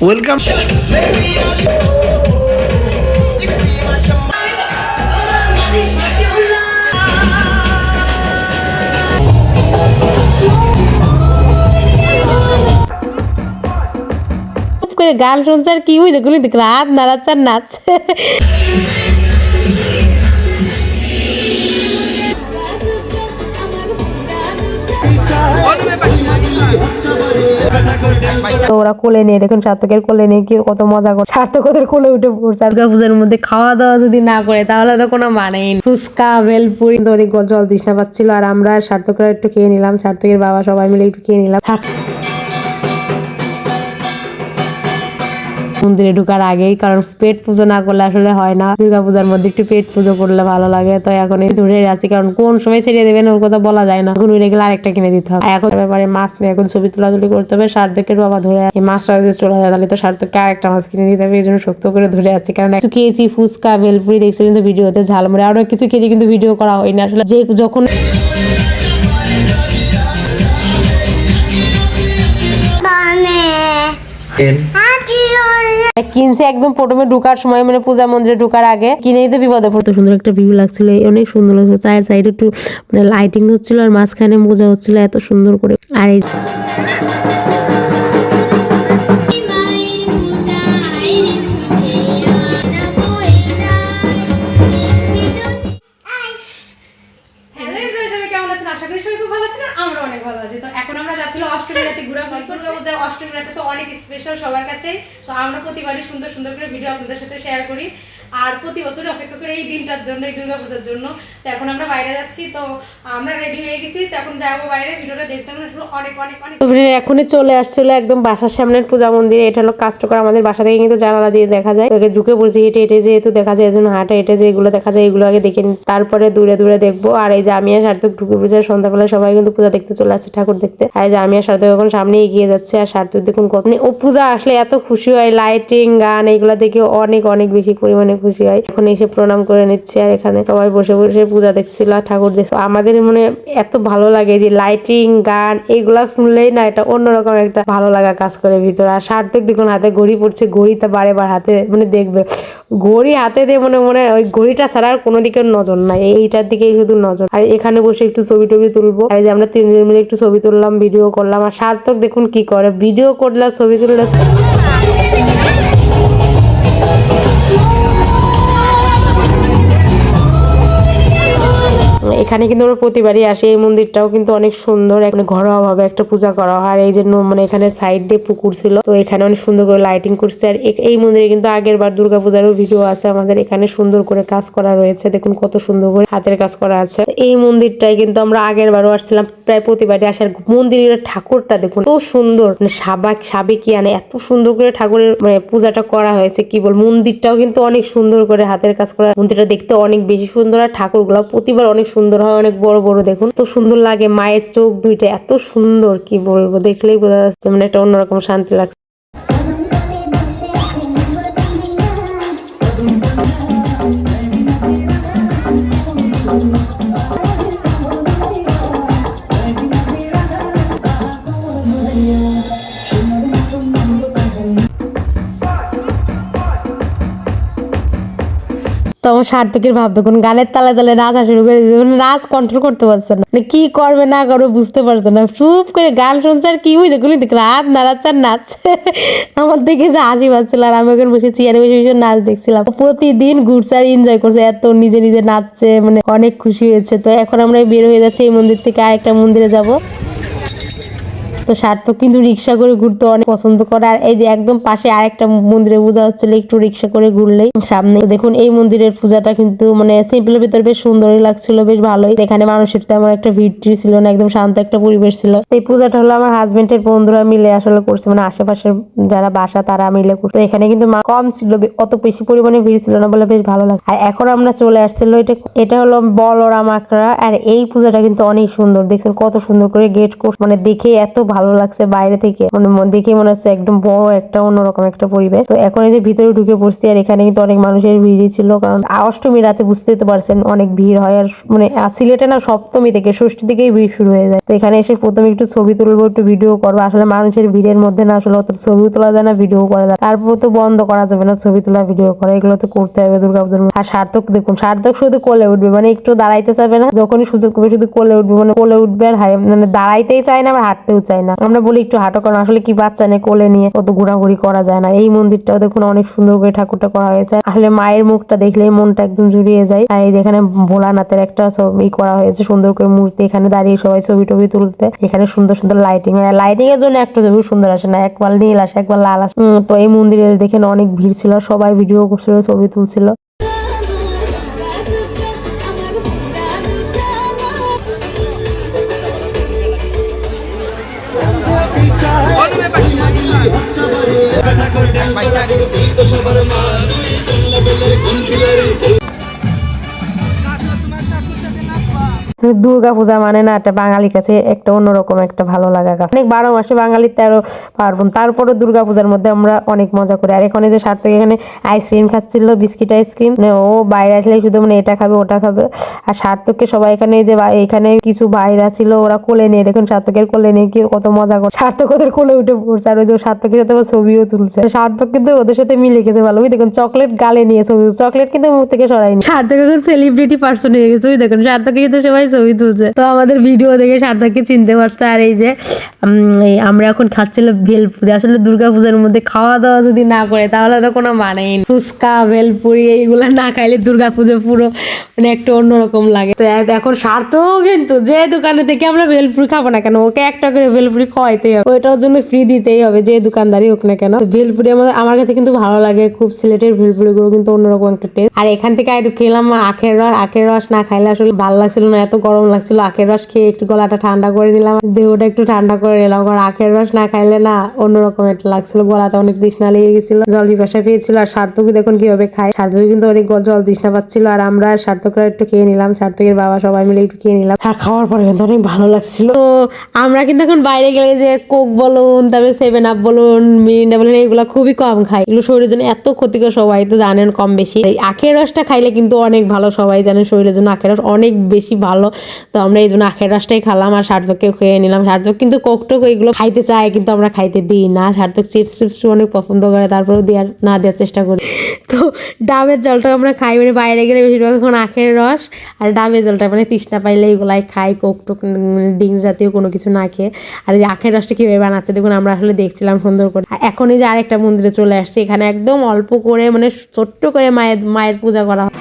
Welcome. করে গান শুনছে আর কি ওই দেখুন রাত নাড়াচ্ছে আর নাচছে। ওরা কোলে নিয়ে দেখুন সার্থকের কোলে নিয়ে কি কত মজা করে সার্থক ওদের কোলে উঠে পড়ছে। দুর্গা পূজার মধ্যে খাওয়া দাওয়া যদি না করে তাহলে তো কোনো মানেই নেই। ফুচকা বেলপুরি অনেক জল তৃষ্ণা পাচ্ছিল আর আমরা সার্থকরা একটু খেয়ে নিলাম, সার্থকের বাবা সবাই মিলে একটু খেয়ে নিলাম। মন্দিরে ঢুকার আগেই, কারণ পেট পুজো না করলে আসলে হয় না। দুর্গা পূজার মধ্যে একটু পেট পুজো করলে ভালো লাগে। তো এখন ধরে আছি, কারণ কোন সময় ছেড়ে দেবেন ওর কথা বলা যায় না। এখন উড়ে গেলে আরেকটা কিনে দিতে হবে। এখন ব্যাপারে মাছ নিয়ে এখন ছবি তোলাতুলি করতে হবে। সার্থকের বাবা ধরে এই মাছটা যদি চলে যায় তাহলে তো সার্থককে আরেকটা মাছ কিনে দিতে হবে। এই জন্য শক্ত করে ধরে আছি, কারণ কিছু খেয়েছি ফুচকা ভেলপুরি দেখছি কিন্তু ভিডিওতে, ঝালমুড়ি আরো কিছু খেয়েছি কিন্তু ভিডিও করা হয়নি আসলে। যে যখন কিনছে একদম প্রথমে ঢুকার সময়, মানে পূজা মন্দিরে ঢুকার আগে কিনেই তো বিপদে পড়তো। সুন্দর একটা ভিউ লাগছিল, অনেক সুন্দর লাগছিল। চায়ের সাইডে একটু মানে লাইটিং হচ্ছিল আর মাঝখানে মজা হচ্ছিল এত সুন্দর করে। আর এই আশা করি সবাই খুব ভালো আছেন, আমরা অনেক ভালো আছি। তো এখন আমরা যাচ্ছিলাম অস্ট্রেলিয়াতে ঘোরাঘুরি করবো। অস্ট্রেলিয়াতে তো অনেক স্পেশাল সবার কাছে। তো আমরা প্রতিবারই সুন্দর সুন্দর করে ভিডিও আপনাদের সাথে শেয়ার করি আর প্রতি বছর অপেক্ষা করি এই দিনটার জন্য, এই দুর্গা পূজার জন্য। তো এখন আমরা বাইরে যাচ্ছি, তো আমরা রেডি হয়ে গেছি। তো এখন যাবো বাইরে, ভিডিওটা দেখতে অনেক অনেক অনেক। এখনই চলে আসছিল একদম বাসার সামনের পূজা মন্দিরে। এটা হলো কাস্টকর, আমাদের বাসা থেকে কিন্তু জানালা দিয়ে দেখা যায়। তোকে ঢুকে পড়ছি হেঁটে হেঁটে, যেহেতু দেখা যায় এজন্য হাঁটা হেঁটে যে এগুলো দেখা যায় এগুলো আগে দেখে নিচ্ছি, তারপরে দূরে দূরে দেখবো। আর এই যে আমি আর সার্থক ঢুকে পড়ছে সন্ধ্যাবেলা, সবাই কিন্তু পূজা দেখতে চলে আসছে, ঠাকুর দেখতে। আর যে আমি আর সার্থক এখন সামনে এগিয়ে যাচ্ছে। আর সার্থক দেখুন কত ও পূজা আসলে এত খুশি হয়, লাইটিং গান এগুলো দেখে অনেক অনেক বেশি পরিমাণে খুশি হয়। এখন এসে প্রণাম করে নিচ্ছে আর এখানে সবাই বসে বসে পূজা দেখছিল, ঠাকুর দেখছিল। আমাদের মনে এত ভালো লাগে যে লাইটিং গান এগুলা শুনলেই না এটা অন্যরকম একটা ভালো লাগা কাজ করে ভিতরে। আর সার্থক দেখুন হাতে ঘড়ি পড়ছে, ঘড়িটা বারে বার হাতে মানে দেখবে ঘড়ি হাতে দিয়ে মনে মনে ওই ঘড়িটা ছাড়া আর কোনো দিকে নজর নাই, এইটার দিকেই শুধু নজর। আর এখানে বসে একটু ছবি টবি তুলবো। আর যে আমরা তিনজন মিলে একটু ছবি তুললাম, ভিডিও করলাম। আর সার্থক দেখুন কি করে, ভিডিও করলে ছবি তুললে এখানে কিন্তু আমরা প্রতিবারই আসি। এই মন্দিরটাও কিন্তু অনেক সুন্দর, এখানে ঘরোয়া ভাবে একটা পূজা করা হয়। আর এই জন্য মানে এখানে সাইড দিয়ে পুকুর ছিল, তো এখানে অনেক সুন্দর করে লাইটিং করছে। আর এই মন্দিরে কিন্তু আগের বার দুর্গাপূজারও ভিডিও আছে আমাদের। এখানে সুন্দর করে কাজ করা রয়েছে, দেখুন কত সুন্দর করে হাতের কাজ করা আছে। এই মন্দিরটাই কিন্তু আমরা আগের বারও আসছিলাম, প্রায় প্রতিবারই আসার। মন্দিরের ঠাকুরটা দেখুন কত সুন্দর, মানে সাবেকিয়ানে এত সুন্দর করে ঠাকুরের মানে পূজাটা করা হয়েছে কি বল। মন্দিরটাও কিন্তু অনেক সুন্দর করে হাতের কাজ করা, মন্দিরটা দেখতে অনেক বেশি সুন্দর। আর ঠাকুরগুলো প্রতিবার অনেক সুন্দর হয়, অনেক বড় বড় দেখুন তো সুন্দর লাগে। মায়ের চোখ দুইটা এত সুন্দর কি বলবো, দেখলেই বোঝা যাচ্ছে মানে একটা অন্যরকম শান্তি লাগছে। তো আমার সার্থকের ভাব দেখুন, গানের তালে তালে নাচা শুরু করে দিয়েছে, মানে নাচ কন্ট্রোল করতে পারছে না, মানে কি করবে না করবে বুঝতে পারছে না। চুপ করে গান শুনছে আর কি ওই দেখুন রাত নাড়াচ্ছে আর নাচছে। আমার দেখে যে হাসি পাচ্ছিল। আর আমি ওখানে বসে চেয়ারে বসে বসে নাচ দেখছিলাম। প্রতিদিন ঘুরছে আর এনজয় করছে, এত নিজে নিজে নাচছে, মানে অনেক খুশি হয়েছে। তো এখন আমরা বের হয়ে যাচ্ছি এই মন্দির থেকে, আরেকটা মন্দিরে যাব। তো সার্থক কিন্তু রিক্সা করে ঘুরতে অনেক পছন্দ করে। আর এই যে একদম পাশে আরেকটা মন্দিরে পূজা হচ্ছিল, একটু রিক্সা করে ঘুরলেই সামনে। দেখুন এই মন্দিরের পূজাটা কিন্তু মানে সিম্পলের ভিতরে বেশ সুন্দরই লাগছিল, বেশ ভালোই। এখানে মানুষের তেমন একটা ভিড় ছিল না, একদম শান্ত একটা পরিবেশ ছিল। এই পূজাটা হলো আমার হাজবেন্ডের বন্ধুরা মিলে আসলে করছে, মানে আশেপাশের যারা বাসা তারা মিলে করছে। এখানে কিন্তু কম ছিল, অত বেশি পরিমাণে ভিড় ছিল না বলে বেশ ভালো লাগে। আর এখন আমরা চলে আসছিল এটা হলো বলরাম আখড়া। আর এই পূজাটা কিন্তু অনেক সুন্দর, দেখছেন কত সুন্দর করে গেট কোর্স, মানে দেখে এত ভালো লাগছে বাইরে থেকে, মানে দেখে মনে হচ্ছে একদম বড় একটা অন্যরকম একটা পরিবেশ। তো এখন এই যে ভিতরে ঢুকে পড়ছি, আর এখানে কিন্তু অনেক মানুষের ভিড়ই ছিল, কারণ অষ্টমী রাতে বুঝতে তো পারছেন অনেক ভিড় হয়। আর মানে সিলেটে না সপ্তমী থেকে ষষ্ঠী থেকেই ভিড় শুরু হয়ে যায়। তো এখানে এসে প্রথমে একটু ছবি তুলবো, একটু ভিডিও করবো। আসলে মানুষের ভিড়ের মধ্যে না আসলে অত ছবিও তোলা যায় না, ভিডিও করা যায়। তারপর তো বন্ধ করা যাবে না ছবি তোলা ভিডিও করা, এগুলো তো করতে হবে দুর্গাপুজোর। আর সার্থক দেখুন, সার্থক শুধু কোলে উঠবে, মানে একটু দাঁড়াইতে চাবে না, যখনই সুযোগ পাবে শুধু কোলে উঠবে, মানে কোলে উঠবে আর মানে দাঁড়াইতেই চায় না, আবার হাঁটতেও চায় না। আমরা বলি একটু হাঁটো, কারণ আসলে কি বাচ্চা নিয়ে কোলে নিয়ে অত ঘোরাঘুরি করা যায় না। এই মন্দিরটাও দেখুন অনেক সুন্দর করে ঠাকুরটা করা হয়েছে, আসলে মায়ের মুখটা দেখলেই মনটা একদম জুড়িয়ে যায়। আর এই যেখানে ভোলানাথের একটা ছবি করা হয়েছে সুন্দর করে মূর্তি, এখানে দাঁড়িয়ে সবাই ছবি টবি তুলতে। এখানে সুন্দর সুন্দর লাইটিং, লাইটিং এর জন্য একটা ছবি সুন্দর আসে না, একবার নীল আসে একবার লাল আসে। তো এই মন্দিরে দেখেন অনেক ভিড় ছিল, সবাই ভিডিও করছিল, ছবি তুলছিল। দুর্গা পূজা মানে না একটা বাঙালির কাছে একটা অন্যরকম একটা ভালো লাগা কাজ। অনেক 12 মাসে বাঙালির 13 পার্বণ, তারপরে দুর্গা পূজার মধ্যে আমরা অনেক মজা করি। আর এখানে যে সার্থক এখানে আইসক্রিম খাচ্ছিল, বিস্কিট আইসক্রিম, ও বাইরে আসলে শুধু মানে এটা খাবে ওটা খাবে। আর সার্থককে সবাই এখানে যে এখানে কিছু বাইরা ছিল ওরা কোলে নিয়ে, দেখুন সার্থকের কোলে নিয়ে কি কত মজা করে, সার্থক ওদের কোলে উঠে পড়ছে। আর ওই যে সার্থকের সাথে ছবিও তুলছে, সার্থক কিন্তু ওদের সাথে মিলে গেছে ভালো। ওই দেখুন চকলেট গালে নিয়ে ছবি, চকলেট কিন্তু মুখ থেকে সরাইনি। সার্থক এখন সেলিব্রিটি পার্সন হয়ে গেছে, ওই দেখুন সার্থকের সাথে সবাই ছবি তুলছে। তো আমাদের ভিডিও দেখে সার্থককে চিনতে পারছে। আর এই যে আমরা এখন খাচ্ছিল ভেলপুরি। আসলে দুর্গাপূজার মধ্যে খাওয়া দাওয়া যদি না করে তাহলে তো কোনো মানেই নেই। ফুচকা ভেলপুরি এইগুলা না খাইলে দুর্গাপুজো পুরো মানে একটু অন্যরকম লাগে। তো এখন সার্থক কিন্তু যে দোকানে থেকে আমরা ভেলপুরি খাবো না কেন, ওকে একটা করে ভেলপুরি খাওয়াইতেই হবে, ওইটার জন্য ফ্রি দিতেই হবে যে দোকানদারই হোক না কেন। ভেলপুরি আমার কাছে কিন্তু ভালো লাগে খুব, সিলেটের ভেলপুরি গুলো কিন্তু অন্যরকম একটা টেস্ট। আর এখান থেকে একটু খেলাম আখের রস না খাইলে আসলে ভালো লাগছিল না, এত গরম লাগছিল। আখের রস খেয়ে একটু গলাটা ঠান্ডা করে নিলাম, দেহটা একটু ঠান্ডা করে নিলাম, কারণ আখের রস না খাইলে না অন্যরকম একটা লাগছিল, গলাতে অনেক তৃষ্ণা লেগে গেছিল, জল পিপাসা পেয়েছিল। আর সার্থকই দেখুন কিভাবে খায়, সার্থক কিন্তু অনেক জল তৃষ্ণা পাচ্ছিল। আর আমরা সার্থকরা একটু খেয়ে নিলাম, সার্থকের বাবা সবাই মিলে একটু খেয়ে নিলাম। আর খাওয়ার পরে কিন্তু অনেক ভালো লাগছিল। তো আমরা কিন্তু এখন বাইরে গেলে যে কোক বলুন, তারপরে 7 আপ বলুন, মিরিন্ডা বলুন, এগুলো খুবই কম খাই, এগুলো শরীরের জন্য এত ক্ষতিকর, সবাই তো জানেন কম বেশি। আখের রসটা খাইলে কিন্তু অনেক ভালো, সবাই জানেন শরীরের জন্য আখের রস অনেক বেশি ভালো। তো আমরা এই জন্য আখের রসটাই খেলাম, আর সার্থককেও খেয়ে নিলাম। সার্থক কিন্তু কোক টোক এগুলো খাইতে চায়, কিন্তু আমরা খাইতে দিই না। সার্থক চিপস অনেক পছন্দ করে, তারপরেও দেওয়ার চেষ্টা করি। তো ডাবের জলটা আমরা খাই, মানে বাইরে গেলে বেশিরভাগ এখন আখের রস আর ডাবের জলটা, মানে তৃষ্ণা পাইলে এগুলাই খাই, কোক টোক ড্রিঙ্কস জাতীয় কোনো কিছু না খেয়ে। আর এই আখের রসটা কীভাবে বানাচ্ছে দেখুন, আমরা আসলে দেখছিলাম সুন্দর করে। এখন এই যে আরেকটা মন্দিরে চলে আসছে, এখানে একদম অল্প করে মানে ছোট্ট করে মায়ের পূজা করা হয়।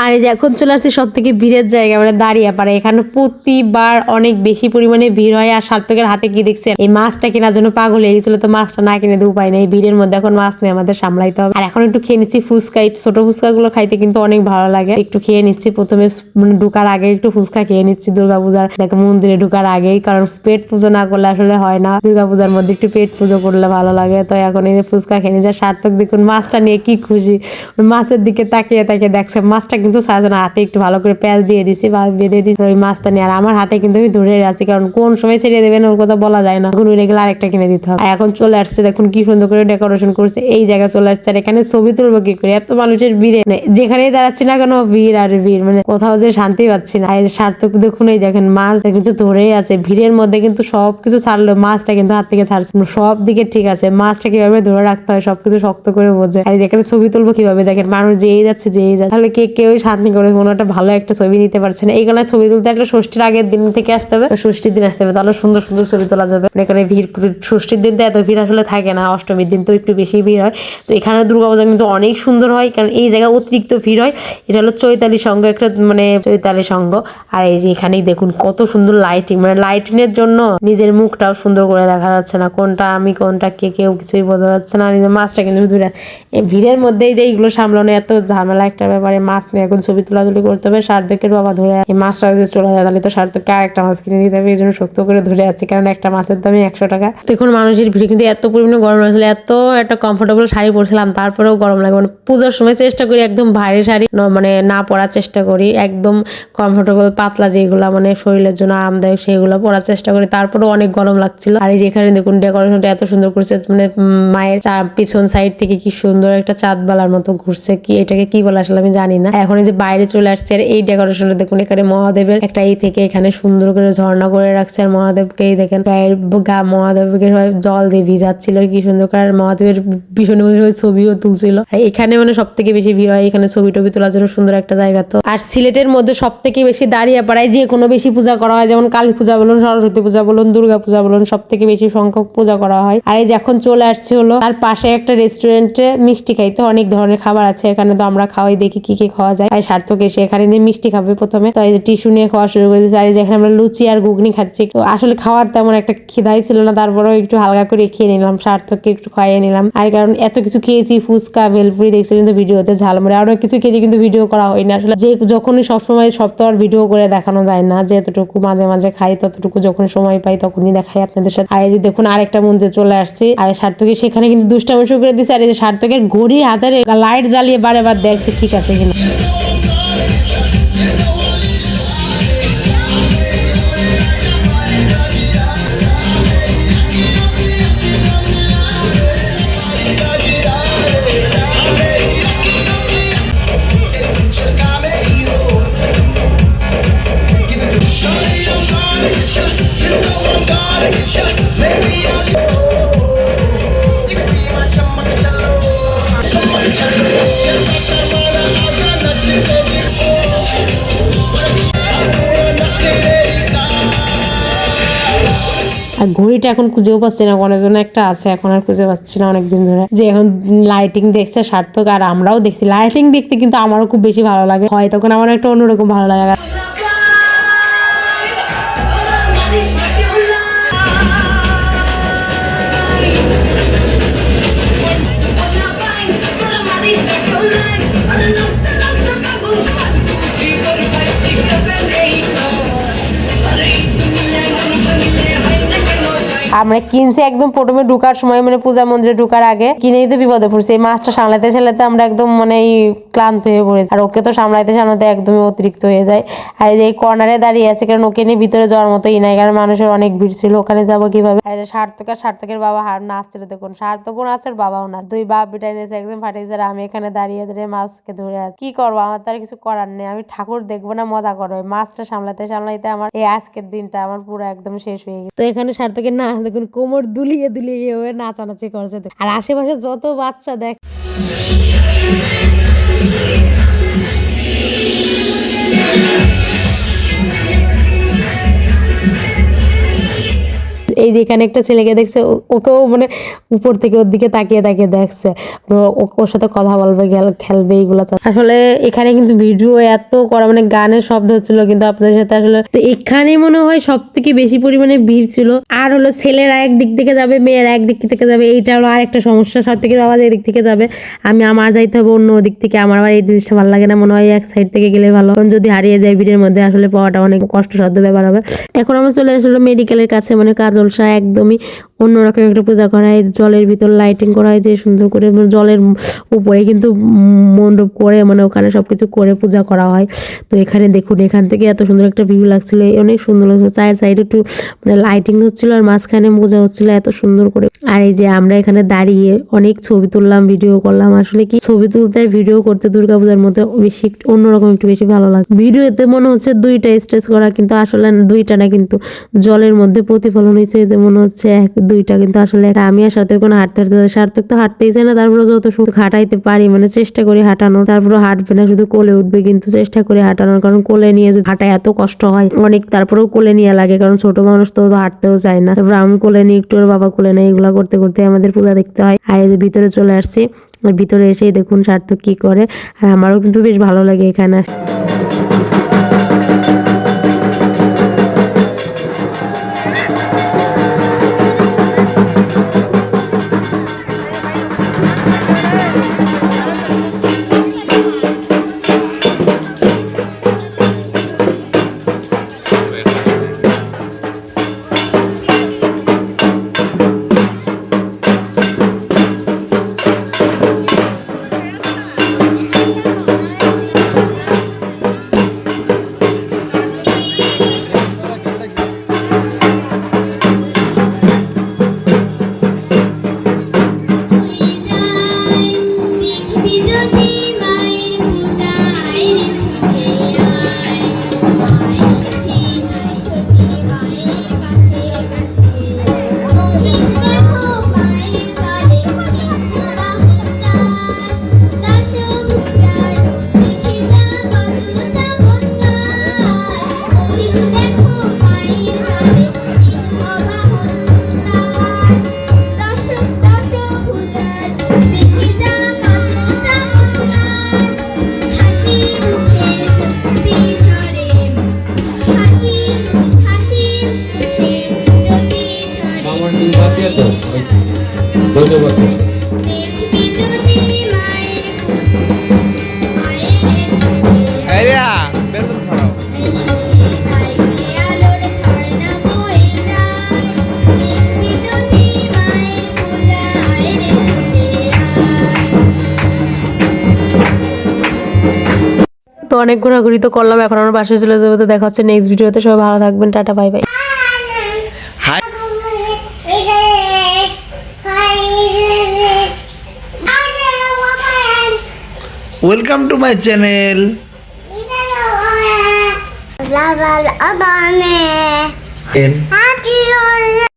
আর এই যে এখন চলে আসছে সব থেকে ভিড়ের জায়গা, মানে দাঁড়িয়াপাড়া। এখানে প্রতিবার অনেক বেশি পরিমাণে ভিড় হয়। আর সার্থকের হাতে কি দেখছেন, এই মাছটা কেনার জন্য পাগল হয়ে গেছিল, তো মাছটা না কিনে দিয়ে উপায় নেই, এই ভিড়ের মধ্যে এখন মাছ নিয়ে আমাদের সামলাইতে হবে। আর এখন একটু খেয়ে নিচ্ছি ফুচকা, এই ছোট ফুচকা গুলো খাইতে কিন্তু অনেক ভালো লাগে। একটু খেয়ে নিচ্ছি, প্রথমে মানে ঢুকার আগে একটু ফুচকা খেয়ে নিচ্ছি দুর্গাপূজার দেখো মন্দিরে ঢুকার আগেই, কারণ পেট পুজো না করলে আসলে হয় না, দুর্গাপূজার মধ্যে একটু পেট পুজো করলে ভালো লাগে। তো এখন এই যে ফুচকা খেয়ে নিচ্ছে। সার্থক দেখুন মাছটা নিয়ে কি খুশি, মাছের দিকে তাকিয়ে দেখছে, মাছটা কিন্তু কিন্তু সাজানো হাতে একটু ভালো করে প্যাঁচ দিয়ে দিছি বা বেঁধে দিছি ওই মাছটা নিয়ে। আর আমার হাতে কিন্তু আমি ধরে আছি, কারণ কোন সময় ছেড়ে দেবেন ওর কথা বলা যায় না, এখন উড়ে গেলে আরেকটা কিনে দিতে হবে। এখন চলে আসছে, দেখুন কি সুন্দর করে ডেকোরেশন করছে, এই জায়গায় চলে আসছে। আর এখানে ছবি তুলবো কি করে, এত মানুষের ভিড়ে যেখানেই দাঁড়াচ্ছি না কেন ভিড় আর ভিড়, মানে কোথাও যে শান্তি পাচ্ছি না। আর সার্থক দেখুন এই দেখেন মাছ কিন্তু ধরেই আছে, ভিড়ের মধ্যে কিন্তু সবকিছু ছাড়লো, মাছটা কিন্তু হাত থেকে ছাড়ছে সব দিকে ঠিক আছে। মাছটা কিভাবে ধরে রাখতে হয় সবকিছু শক্ত করে বোঝে। আর এখানে ছবি তুলবো কিভাবে, দেখেন মানুষ যেই যাচ্ছে যেই যাচ্ছে, তাহলে কেউ শান্তি করে কোনো একটা ভালো একটা ছবি নিতে পারছে না। এইখানে ছবি তুলতে একটা ষষ্ঠীর আগের দিন থেকে আসতে হবে, ষষ্ঠীর দিন আসতে হবে, তাহলে সুন্দর সুন্দর ছবি তোলা যাবে। এখানে ভিড়, ষষ্ঠীর দিন তো এত ভিড় আসলে থাকে না, অষ্টমীর দিন তো একটু বেশি ভিড় হয়। তো এখানে দুর্গাপূজা কিন্তু অনেক সুন্দর হয়, কারণ এই জায়গায় অতিরিক্ত ভিড় হয়। এটা হলো চৈতালি সংঘ, একটা মানে চৈতালি সংঘ। আর এই যে এখানেই দেখুন কত সুন্দর লাইটিং, মানে লাইটিং এর জন্য নিজের মুখটাও সুন্দর করে দেখা যাচ্ছে না, কোনটা আমি কোনটা কে কেউ কিছুই বোঝা যাচ্ছে না। নিজের মাছটা কিন্তু দূরে এই ভিড়ের মধ্যেই যে এইগুলো সামলানো এত ঝামেলা একটা ব্যাপারে। মাছ নিয়ে এখন ছবি তোলাতুলি করতে হবে। সার্থকের বাবা ধরে এই মাছটা যদি চলে যায় তাহলে তো সার্থককে আরেকটা মাছ কিনে দিতে হবে, এই জন্য শক্ত করে ধরে যাচ্ছে, কারণ একটা মাছের দামই 100 টাকা। দেখুন মানুষের ভিড়ে কিন্তু এত পরিমাণে গরম লাগছিল, এত একটা কমফোর্টেবল শাড়ি পরছিলাম তারপরেও গরম লাগে। মানে পূজার সময় চেষ্টা করি একদম ভারী শাড়ি মানে না পরার চেষ্টা করি, একদম কমফোর্টেবল পাতলা যেগুলো মানে শরীরের জন্য আরামদায়ক সেগুলো পরার চেষ্টা করি, তারপরেও অনেক গরম লাগছিল। আর এই যেখানে দেখুন ডেকোরেশনটা এত সুন্দর করছে, মানে মায়ের পিছন সাইড থেকে কি সুন্দর একটা চাঁদবালার মতো ঘুরছে, কি এটাকে কি বলে আসলে আমি জানি না। এখন এই যে বাইরে চলে আসছে, আর এই ডেকোরেশনটা দেখুন, এখানে মহাদেবের একটা এই থেকে এখানে সুন্দর করে ঝর্ণা করে রাখছে। আর মহাদেবকে এই দেখেন গায়ের মহাদেবকে জল দিয়ে ভিজাচ্ছিল কি সুন্দর করে, আর মহাদেবের ভীষণ ছবিও তুলছিল। আর এখানে মানে সব থেকে বেশি ভিড় হয় এখানে ছবি টবি তোলার জন্য, সুন্দর একটা জায়গা। তো আর সিলেটের মধ্যে সব থেকে বেশি দাঁড়িয়াপাড়ায় যে কোনো বেশি পূজা করা হয়, যেমন কালী পূজা বলুন, সরস্বতী পূজা বলুন, দুর্গা পূজা বলুন, সব থেকে বেশি সংখ্যক পূজা করা হয়। আর এই যে এখন চলে আসছে হলো তার পাশে একটা রেস্টুরেন্টে মিষ্টি খাইতে, অনেক ধরনের খাবার আছে এখানে, তো আমরা খাওয়াই দেখি কি কি খাওয়া যায়। আর সার্থক এসে এখানে দিয়ে মিষ্টি খাবে প্রথমে, তো এই যে টিস্যু নিয়ে খাওয়া শুরু করে দিয়েছে। আর যেখানে আমরা লুচি আর ঘুগনি খাচ্ছি, তো আসলে খাওয়ার তেমন একটা খিদাই ছিল না, তারপরেও একটু হালকা করে খেয়ে নিলাম, সার্থককে একটু খাইয়ে নিলাম। আর কারণ এত কিছু খেয়েছি, ফুচকা ভেলপুরি দেখছি কিন্তু ভিডিওতে, ঝালমুড়ি আরো কিছু খেয়েছি কিন্তু ভিডিও করা হয়নি। আসলে যে যখনই সবসময় সপ্তাহ ভিডিও করে দেখানো যায় না, যেতটুকু মাঝে মাঝে খাই ততটুকু যখন সময় পাই তখনই দেখাই আপনাদের সাথে। আর এই যে দেখুন আরেকটা মন্দিরে চলে আসছি, আর সার্থকে সেখানে কিন্তু দুষ্টামি শুরু করে দিচ্ছে। আর এই যে সার্থকের ঘড়ি হাতের লাইট জ্বালিয়ে বারে বার দেখছে ঠিক আছে কিনা। আর ঘড়িটা এখন খুঁজেও পাচ্ছি না, কোনো জন্য একটা আছে, এখন আর খুঁজে পাচ্ছি না অনেকদিন ধরে। যে এখন লাইটিং দেখছে সার্থক, আর আমরাও দেখছি লাইটিং দেখতে, কিন্তু আমারও খুব বেশি ভালো লাগে, হয় তখন আমার একটা অন্যরকম ভালো লাগে। আমরা কিনছি একদম প্রথমে ঢুকার সময়, মানে পূজা মন্দিরে ঢুকার আগে কিনেই তো বিপদে পড়ছি। এই মাছটা সামলাতে সামলাতে আমরা একদম মানে ক্লান্ত হয়ে পড়েছি, আর ওকে তো সামলাতে সামলাতে একদমই অতিরিক্ত হয়ে যায়। আর এই কর্নারে দাঁড়িয়ে আছে, কারণ ওকে নিয়ে ভিতরে যাওয়ার মতোই নাই, কারণ মানুষের অনেক ভিড় ছিল, ওখানে যাবো কিভাবে। আর সার্থকের বাবা হার নাচছিল, দেখুন সার্থকও নাচের বাবাও না, দুই বাপ বিটাই নিয়েছে একদম ফাটিয়েছে। আর আমি এখানে দাঁড়িয়ে দাঁড়িয়ে মাছকে ধরে আছি, কি করবো, আমার তার কিছু করার নেই, আমি ঠাকুর দেখবো না মজা করো। মাছটা সামলাতে সামলাইতে আমার এই আজকের দিনটা আমার পুরো একদম শেষ হয়ে গেছে। তো এখানে সার্থকের নাচ দেখুন, কোমর দুলিয়ে দুলিয়ে নাচানাচি করছে, আর আশেপাশে যত বাচ্চা দেখ। এই যে এখানে একটা ছেলেকে দেখছে, ওকেও মানে উপর থেকে ওর দিকে তাকিয়ে তাকিয়ে দেখছে, ওর সাথে কথা বলবে, খেলবে, এইগুলো। আসলে এখানে কিন্তু ভিডিও এত করা, মানে গানের শব্দ হচ্ছিল, কিন্তু আপনাদের সাথে আসলে তো এখানে মনে হয় সব থেকে বেশি পরিমাণে ভিড় ছিল। আর হলো ছেলেরা একদিক থেকে যাবে, মেয়েরা একদিক থেকে যাবে, এইটা হলো আর একটা সমস্যা। সার্থকের আওয়াজ এদিক থেকে যাবে, আমার যাইতে হবে অন্য দিক থেকে। আমার আবার এই জিনিসটা ভালো লাগে না, মনে হয় এক সাইড থেকে গেলে ভালো, কারণ যদি হারিয়ে যায় ভিড়ের মধ্যে আসলে পাওয়াটা অনেক কষ্টসাধ্য ব্যাপার হবে। এখন আমরা চলে আসলো মেডিকেলের কাছে, মানে কাজল একদমই অন্যরকম একটা পূজা করা হয়, জলের ভিতর লাইটিং করা হয় যে সুন্দর করে, জলের উপরে কিন্তু মণ্ডপ করে মানে ওখানে সবকিছু করে পূজা করা হয়। তো এখানে দেখুন এখান থেকে এত সুন্দর একটা ভিউ লাগছিল, অনেক সুন্দর লাগছিল, চার সাইডে একটু মানে লাইটিং হচ্ছিল আর মাঝখানে পূজা হচ্ছিল এত সুন্দর করে। আর এই যে আমরা এখানে দাঁড়িয়ে অনেক ছবি তুললাম, ভিডিও করলাম। আসলে কি ছবি তুলতে ভিডিও করতে দুর্গাপূজার মধ্যে বেশি অন্যরকম একটু বেশি ভালো লাগে। ভিডিওতে মনে হচ্ছে দুইটা স্টেজ করা, কিন্তু আসলে দুইটা না, কিন্তু জলের মধ্যে প্রতিফলন হয়েছে এতে মনে হচ্ছে দুইটা, কিন্তু আসলে আমি আর সাথে কোনো হাঁটতে সার্থক তো হাঁটতেই চাই না, তারপরে যত সুন্দর হাঁটাইতে পারি মানে চেষ্টা করি হাঁটানোর, তারপরে হাঁটবে না শুধু কোলে উঠবে, কিন্তু চেষ্টা করি হাঁটানোর, কারণ কোলে নিয়ে যদি হাঁটায় এত কষ্ট হয় অনেক, তারপরেও কোলে নিয়ে লাগে কারণ ছোট মানুষ তো হাঁটতেও চায় না। তারপর আমি কোলে নিই, একটু ওর বাবা কোলে নেই, এগুলা করতে করতে আমাদের পূজা দেখতে হয়। আর এই যে ভিতরে চলে আসছি, ভিতরে এসেই দেখুন সার্থক কি করে, আর আমারও কিন্তু বেশ ভালো লাগে এখানে আসতে। ধন্যবাদ। তো অনেক ঘোরাঘুরি তো করলাম, এখন আমরা বাসায় চলে যাবো। তো দেখা হচ্ছে নেক্সট ভিডিওতে, সবাই ভালো থাকবেন, tata bye bye. Welcome to my channel. Blah blah blah.